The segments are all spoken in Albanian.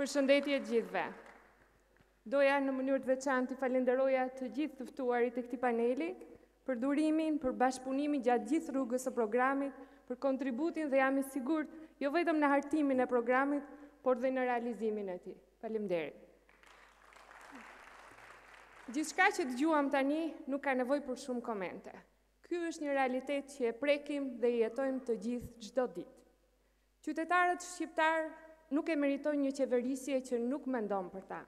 Përshëndetje gjithëve. Doja në mënyrë të veçantë të falenderoja të gjithë të ftuarit të këtij paneli për durimin, për bashkëpunimin gjatë gjithë rrugës së programit, për kontributin dhe jam i sigurt jo vetëm në hartimin e programit, por dhe në realizimin e tij. Faleminderit. Gjithçka që dëgjuam tani nuk ka nevojë për shumë komente. Ky është një realitet që e prekim dhe i jetojmë të gjithë çdo ditë. Qytetarët shqiptar nuk e meritojnë një qeverisje që nuk mendon për ta,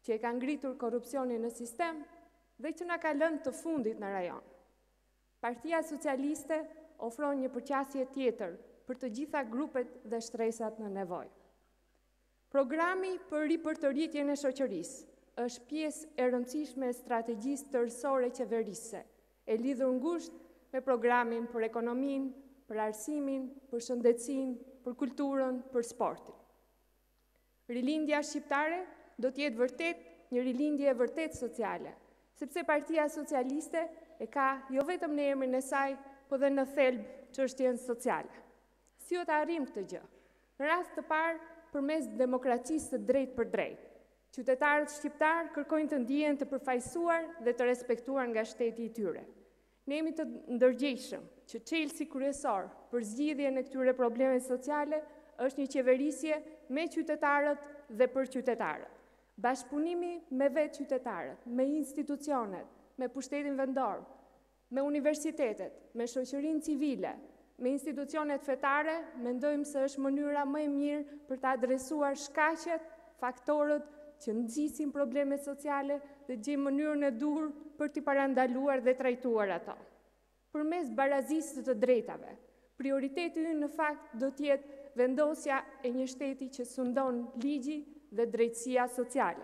që e ka ngritur korrupsionin në sistem dhe që na ka lënë të fundit në rajon. Partia Socialiste ofron një përqasje tjetër për të gjitha grupet dhe shtresat në nevojë. Programi për ripërtëritjen e shoqërisë është pjesë e rëndësishme e strategjisë tërësore qeverisë, e lidhur ngushtë me programin për ekonominë, për arsimin, për shëndetësinë, për kulturën, për sportin. Rilindja shqiptare do të jetë vërtet një rilindje e vërtet sociale, sepse Partia Socialiste e ka jo vetëm në emrin e saj, por dhe në thelb çështjen sociale. Si do të arrijmë këtë gjë? Në rast të parë, përmes demokracisë së drejtë për drejtë. Qytetarët shqiptar kërkojnë të ndihen të përfaqësuar dhe të respektuar nga shteti i tyre. Ne jemi të ndërgjegjshëm që çelësi kryesor për zgjidhjen e këtyre problemeve sociale është një qeverisje me qytetarët dhe për qytetarët. Bashkëpunimi me vetë qytetarët, me institucionet, me pushtetin vendor, me universitetet, me shoqërinë civile, me institucionet fetare, mendojmë se është mënyra më e mirë për të adresuar shkaqet, faktorët që nxisin probleme sociale dhe gjejmë mënyrën e duhur për t'i parandaluar dhe trajtuar ato. Përmes barazisë të drejtave, prioriteti ynë në fakt do të jetë vendosja e një shteti që sundon ligji dhe drejtësia sociale.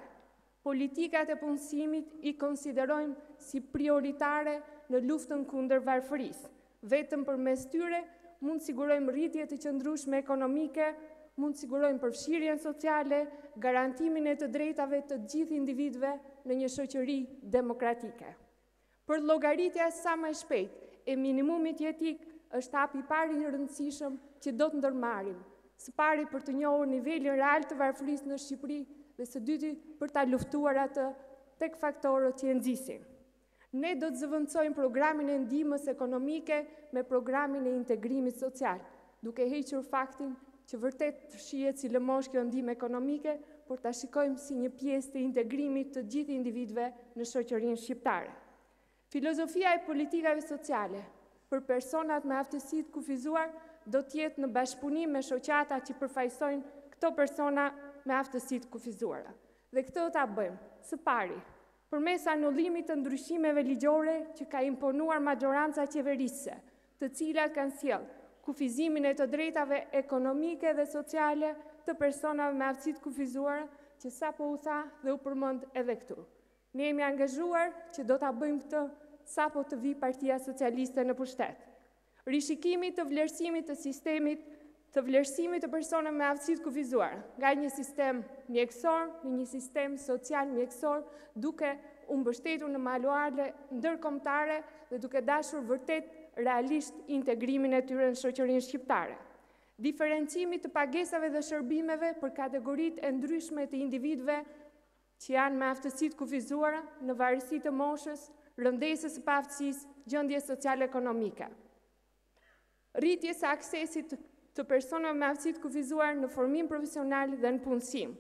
Politikat e punësimit i konsiderojmë si prioritare në luftën kundër varfërisë. Vetëm përmes tyre mund sigurojmë rritje të qëndrueshme ekonomike, mund sigurojmë përfshirjen sociale, garantimin e të drejtave të gjithë individëve në një shoqëri demokratike. Për llogaritja sa më shpejt e minimumit jetik është hapi i parë i rëndësishëm që do të ndërmarrim. Së pari për të njohur nivelin real të varfërisë në Shqipëri dhe së dyti për ta luftuar atë tek faktorët që e nxisin. Ne do të zëvendësojmë programin e ndihmës ekonomike me programin e integrimit social, duke hequr faktin që vërtet shihet si lëmosh kjo ndihmë ekonomike, por ta shikojmë si një pjesë të integrimit të gjithë individëve në shoqërinë shqiptare. Filozofia e politikave sociale për personat me aftësi të kufizuar do të jetë në bashkëpunim me shoqata që përfaqësojnë këto persona me aftësi të kufizuara. Dhe këtë do ta bëjmë së pari përmes anullimit të ndryshimeve ligjore që ka imponuar majoranca qeverisëse, të cilat kanë sjellë kufizimin e të drejtave ekonomike dhe sociale të personave me aftësi të kufizuara, që sapo u tha dhe u përmend edhe këtu. Ne jemi angazhuar që do ta bëjmë këtë sapo të vi Partia Socialiste në pushtet. Rishikimi të vlerësimit të sistemit, të vlerësimit të personave me aftësi të kufizuara, nga një sistem mjekësor në një sistem social mjekësor, duke u mbështetur në manuale ndërkombëtare dhe duke dashur vërtet realisht integrimin e tyre në shoqërinë shqiptare. Diferencimi të pagesave dhe shërbimeve për kategoritë e ndryshme të individëve që janë me aftësi të kufizuara në varësi të moshës, rëndësisë së paaftësisë, gjendjes sociale ekonomike. Rritjes së aksesit të personave me aftësi të kufizuar në formim profesional dhe në punësim.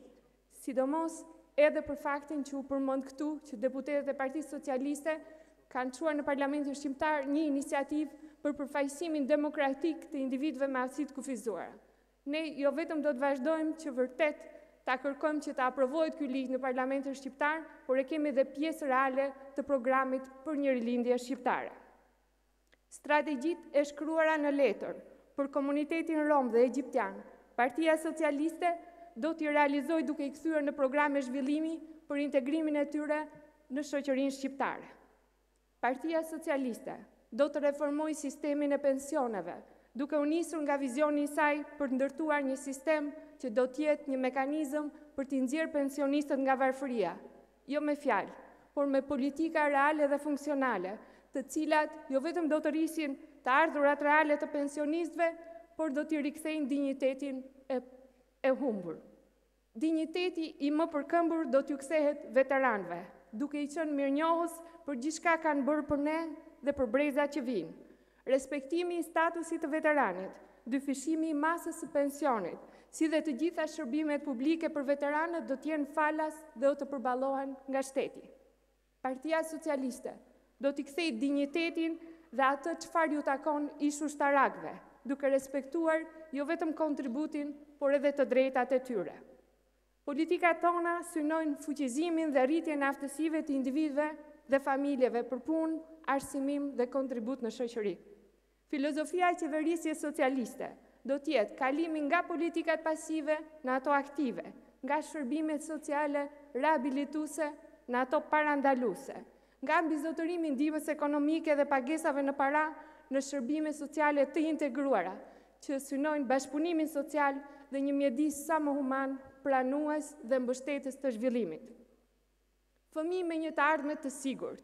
Sidomos edhe për faktin që u përmend këtu që deputetët e Partisë Socialiste kanë çuar në Parlamentin Shqiptar një iniciativë për përfaqësimin demokratik të individëve me aftësi të kufizuara. Ne jo vetëm do të vazhdojmë që vërtet ta kërkojmë që të aprovohet ky ligj në Parlamentin Shqiptar, por e kemi edhe pjesë reale të programit për një rilindje shqiptare. Strategjitë e shkruara në letër për komunitetin rom dhe egjiptian, Partia Socialiste do t'i realizojë duke i kthyer në programe zhvillimi për integrimin e tyre në shoqërinë shqiptare. Partia Socialiste do të reformojë sistemin e pensioneve, duke u nisur nga vizioni i saj për të ndërtuar një sistem që do të jetë një mekanizëm për t'i nxjerrë pensionistët nga varfëria, jo me fjalë, por me politika reale dhe funksionale, të cilat jo vetëm do të rrisin të ardhurat reale të pensionistëve, por do t'i rikthejnë dinjitetin e humbur. Dinjiteti i më përkëmbur do t'ju kthehet veteranëve, duke i qenë mirënjohës për gjithçka kanë bërë për ne dhe për brezat që vinë. Respektimi i statusit të veteranit, dyfishimi i masës së pensionit, si dhe të gjitha shërbimet publike për veteranët do t'jenë falas dhe do të përballohen nga shteti. Partia Socialiste do t'i kthejë dinjitetin dhe atë çfarë ju takon ish ushtarakëve, duke respektuar jo vetëm kontributin, por edhe të drejtat e tyre. Politikat tona synojnë fuqizimin dhe rritjen e aftësive të individëve dhe familjeve për punë, arsimim dhe kontribut në shoqëri. Filozofia e qeverisjes socialiste do t'jetë kalimi nga politikat pasive në ato aktive, nga shërbimet sociale rehabilituese në ato parandaluese, nga mbizotërimi i ndihmës ekonomike dhe pagesave në para në shërbime sociale të integruara, që synojnë bashkëpunimin social dhe një mjedis sa më human, pranues dhe mbështetës të zhvillimit. Fëmijë me një të ardhme të sigurt.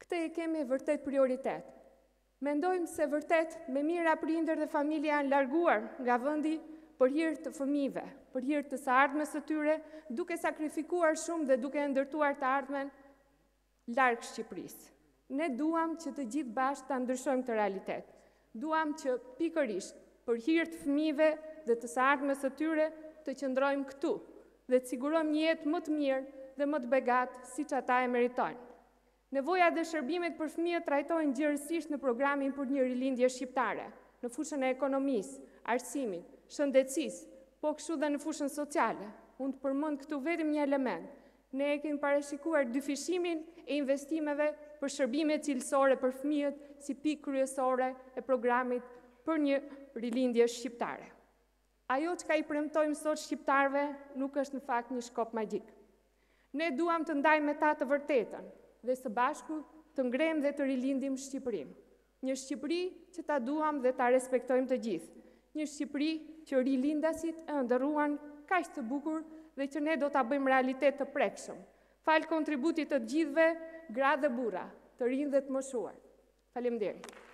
Këtë e kemi vërtet prioritet. Mendojmë se vërtet me mira prindër dhe familje janë larguar nga vendi për hir të fëmijëve, për hir të së ardhmes së tyre, duke sakrifikuar shumë dhe duke ndërtuar të ardhmen larg Shqipërisë. Ne duam që të gjithë bashkë ta ndryshojmë këtë realitet. Duam që pikërisht për hir të fëmijëve dhe të së ardhmes së tyre të qëndrojmë këtu dhe të sigurojmë një jetë më të mirë dhe më të begatë siç ata e meritojnë. Nevoja dhe shërbimet për fëmijët trajtohen gjërësisht në programin për një rilindje shqiptare, në fushën e ekonomisë, arsimit, shëndetësisë, po kështu dhe në fushën sociale. Unë të përmend këtu vetëm një element. Ne e kemi parashikuar dyfishimin e investimeve për shërbime cilësore për fëmijët si pikë kryesore e programit për një rilindje shqiptare. Ajo që ka i premtojmë sot shqiptarve nuk është në fakt një shkop magjik. Ne duam të ndajmë me ta të vërtetën dhe së bashku të ngrejmë dhe të rilindim Shqipërinë. Një Shqipëri që ta duam dhe ta respektojmë të gjithë. Një Shqipëri që rilindasit e ndërruan kaq të bukur dhe që ne do ta bëjmë realitet të prekshëm. Fal kontributit të gjithëve, gra dhe burra, të rinj dhe të moshuar. Faleminderit.